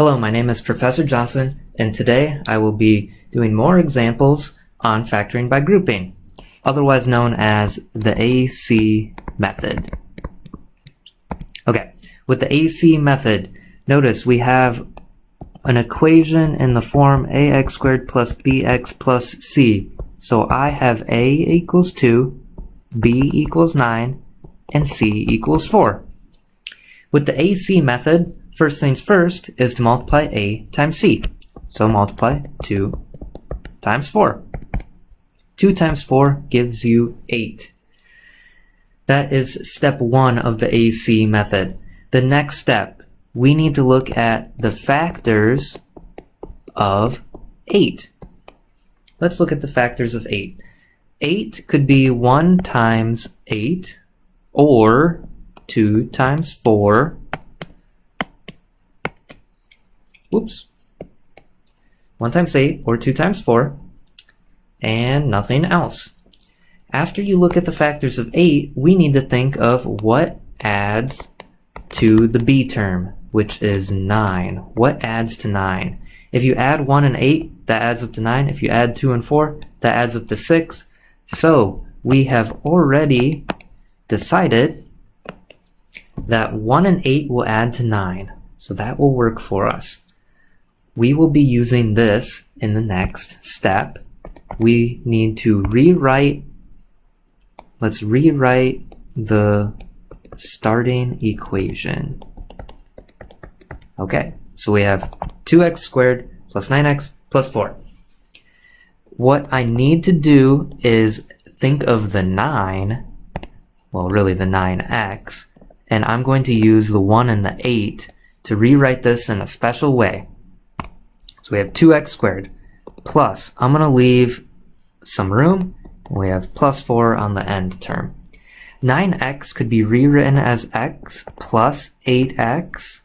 Hello, my name is Professor Johnson, and today I will be doing more examples on factoring by grouping, otherwise known as the AC method. Okay, with the AC method, notice we have an equation in the form ax squared plus bx plus c. So I have a equals 2, b equals 9, and c equals 4. With the AC method, first things first is to multiply a times c. So multiply 2 times 4. 2 times 4 gives you 8. That is step 1 of the AC method. The next step, we need to look at the factors of 8. Let's look at the factors of 8. 8 could be 1 times 8 or 2 times 4. Whoops. 1 times 8 or 2 times 4 and nothing else. After you look at the factors of 8, we need to think of what adds to the b term, which is 9. What adds to 9? If you add 1 and 8, that adds up to 9. If you add 2 and 4, that adds up to 6. So we have already decided that 1 and 8 will add to 9. So that will work for us. We will be using this in the next step. We need to rewrite, let's rewrite the starting equation. Okay, so we have 2x squared plus 9x plus 4. What I need to do is think of the 9, well really the 9x, and I'm going to use the 1 and the 8 to rewrite this in a special way. So we have 2x squared plus, I'm going to leave some room, and we have plus 4 on the end term. 9x could be rewritten as x plus 8x.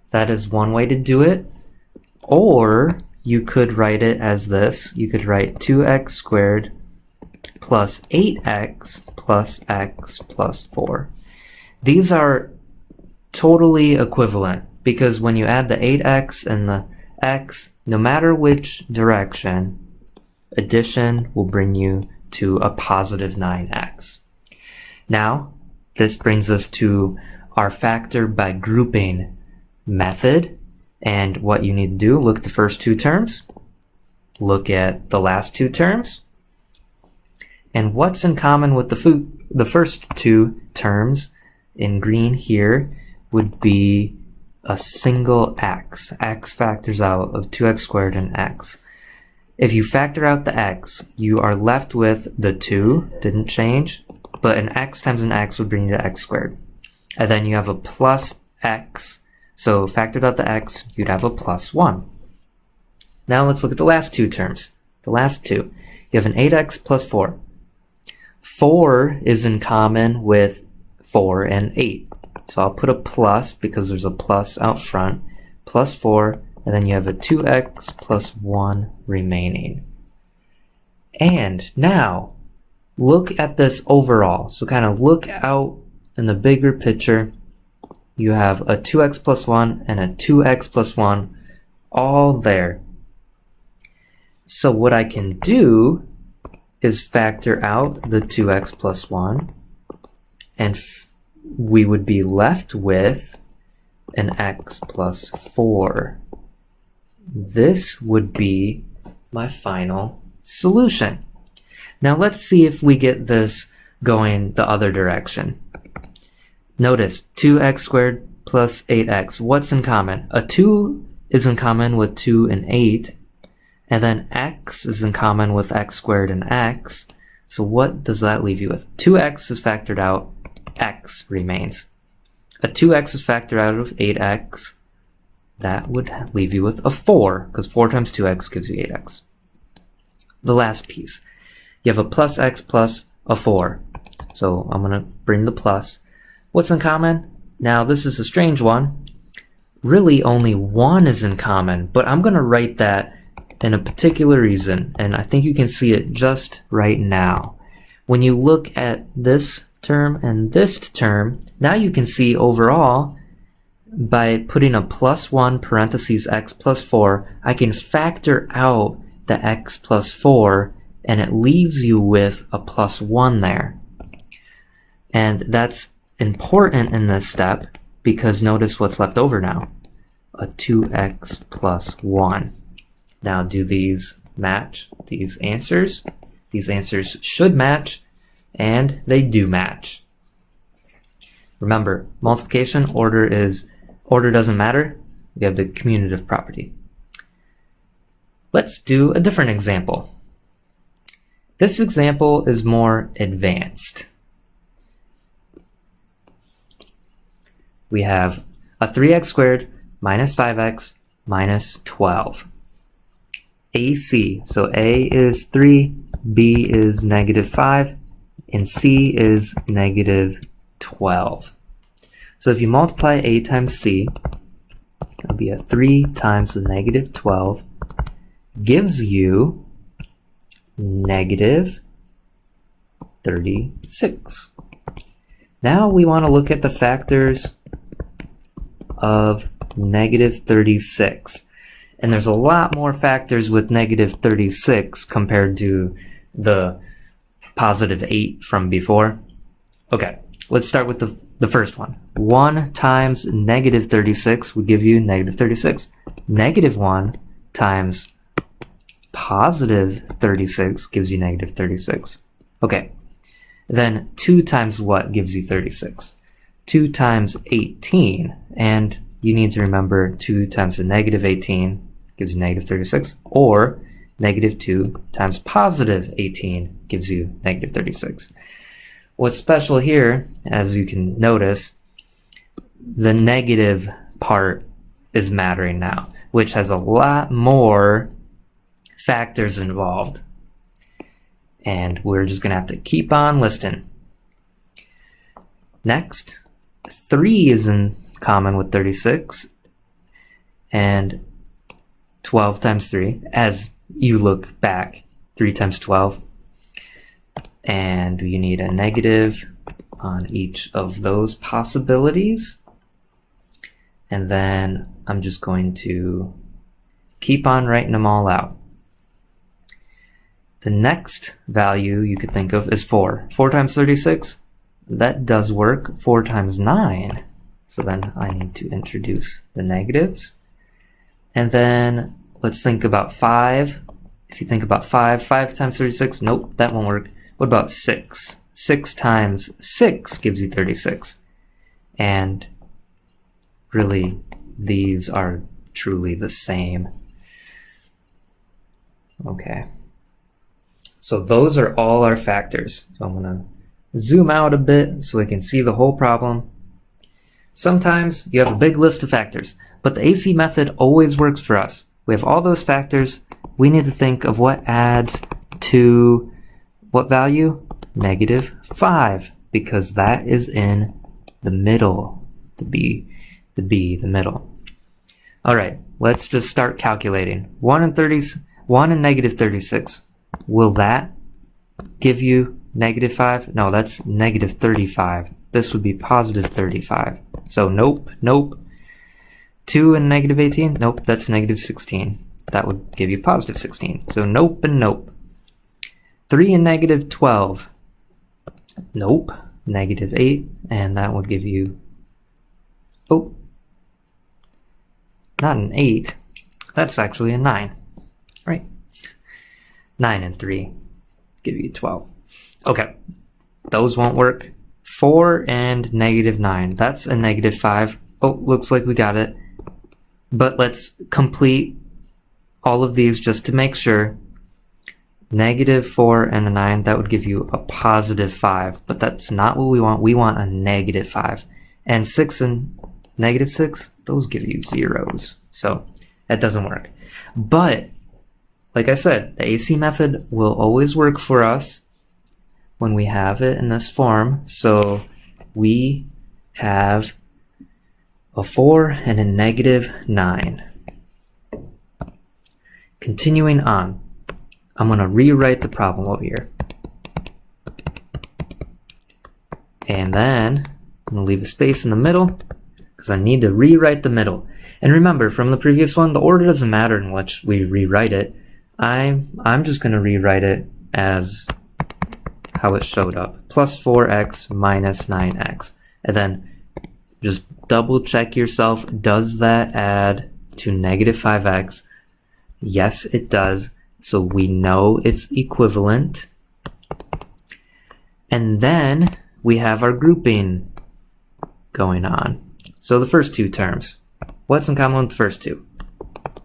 That is one way to do it. Or you could write it as this. You could write 2x squared plus 8x plus x plus 4. These are totally equivalent because when you add the 8x and the x, no matter which direction, addition will bring you to a positive 9x. Now, this brings us to our factor by grouping method. And what you need to do, look at the first two terms, look at the last two terms, and what's in common with the first two terms in green here would be a single x. X factors out of 2x squared and x. If you factor out the x, you are left with the 2, didn't change, but an x times an x would bring you to x squared. And then you have a plus x, so factored out the x, you'd have a plus 1. Now let's look at the last two terms. The last two. You have an 8x plus 4. 4 is in common with 4 and 8. So I'll put a plus because there's a plus out front. Plus 4, and then you have a 2x plus 1 remaining. And now, look at this overall. So kind of look out in the bigger picture. You have a 2x plus 1 and a 2x plus 1 all there. So what I can do is factor out the 2x plus 1, and we would be left with an x plus 4. This would be my final solution. Now let's see if we get this going the other direction. Notice 2x squared plus 8x. What's in common? A 2 is in common with 2 and 8. And then x is in common with x squared and x. So what does that leave you with? 2x is factored out. X remains. A 2x is factored out of 8x. That would leave you with a 4, because 4 times 2x gives you 8x. The last piece. You have a plus x plus a 4. So I'm going to bring the plus. What's in common? Now this is a strange one. Really only 1 is in common, but I'm going to write that in a particular reason, and I think you can see it just right now. When you look at this term and this term, now you can see overall by putting a +1 parentheses x plus 4, I can factor out the x plus 4, and it leaves you with a +1 there. And that's important in this step because notice what's left over now, a 2x plus 1. Now, do these match these answers? These answers should match, and they do match. Remember, multiplication order doesn't matter. We have the commutative property. Let's do a different example. This example is more advanced. We have a 3x squared minus 5x minus 12. AC, so A is 3, B is -5, and C is -12. So if you multiply A times C, it'll be a 3 times the -12 gives you -36. Now we want to look at the factors of -36. And there's a lot more factors with -36 compared to the +8 from before. Okay, let's start with the first one. 1 times -36 would give you -36. -1 times +36 gives you -36. Okay, then 2 times what gives you 36? 2 times 18, and you need to remember 2 times the -18 gives you -36, or -2 times +18 gives you -36. What's special here, as you can notice, the negative part is mattering now, which has a lot more factors involved. And we're just going to have to keep on listing. Next, 3 is in common with 36, and 12 times 3, as you look back, 3 times 12, and you need a negative on each of those possibilities. And then I'm just going to keep on writing them all out. The next value you could think of is 4. 4 times 36, that does work. 4 times 9. So then I need to introduce the negatives. And then let's think about 5. If you think about 5 times 36, nope, that won't work. What about 6? 6 times 6 gives you 36. And really, these are truly the same. Okay. So those are all our factors. So I'm going to zoom out a bit so we can see the whole problem. Sometimes you have a big list of factors, but the AC method always works for us. We have all those factors. We need to think of what adds to what value? -5, because that is in the middle. The middle. All right, let's just start calculating. 1 and -36. Will that give you -5? No, that's -35. This would be +35. So nope. 2 and -18? Nope, that's -16. That would give you +16. So nope and nope. 3 and -12. Nope. -8, and that would give you, oh, not an 8. That's actually a 9. Right. 9 and 3 give you 12. Okay, those won't work. 4 and -9. That's a -5. Oh, looks like we got it. But let's complete all of these just to make sure. -4 and a 9, that would give you a +5, but that's not what we want. We want a -5. And 6 and -6, those give you zeros. So that doesn't work. But like I said, the AC method will always work for us when we have it in this form. So we have a 4 and a -9. Continuing on, I'm going to rewrite the problem over here. And then I'm going to leave a space in the middle because I need to rewrite the middle. And remember, from the previous one, the order doesn't matter unless we rewrite it. I'm just going to rewrite it as how it showed up. Plus 4x minus 9x. And then just double check yourself. Does that add to negative 5x? Yes, it does. So we know it's equivalent. And then we have our grouping going on. So the first two terms. What's in common with the first two?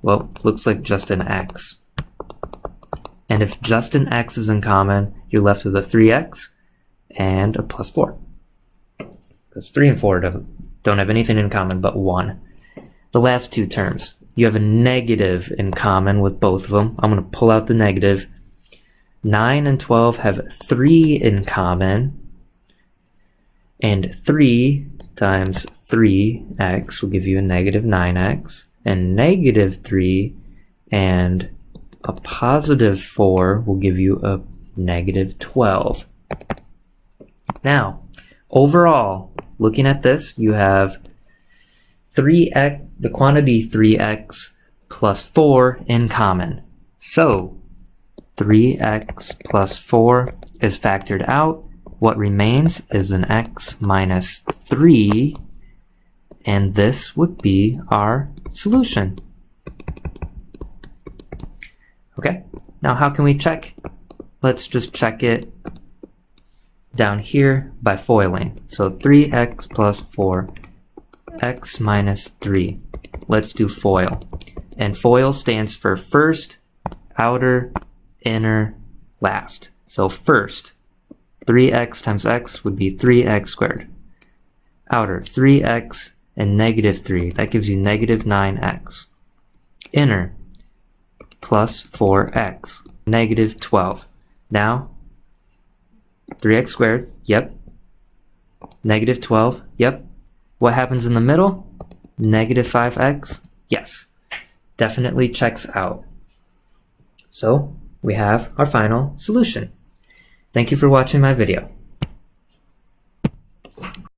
Well, looks like just an x. And if just an x is in common, you're left with a 3x and a plus 4. Because 3 and 4 don't have anything in common but 1. The last two terms. You have a negative in common with both of them. I'm going to pull out the negative. 9 and 12 have 3 in common. And 3 times 3x will give you a negative 9x. And negative 3 and a positive 4 will give you a negative 12. Now, overall, looking at this, you have 3x, the quantity 3x plus 4 in common. So 3x plus 4 is factored out. What remains is an x minus 3, and this would be our solution. Okay, now how can we check? Let's just check it down here by foiling. So 3x plus 4, x minus 3. Let's do FOIL. And FOIL stands for first, outer, inner, last. So first, 3x times x would be 3x squared. Outer, 3x and negative 3. That gives you negative 9x. Inner, plus 4x, negative 12. Now, 3x squared, yep. Negative 12, yep. What happens in the middle? Negative 5x, yes. Definitely checks out. So, we have our final solution. Thank you for watching my video.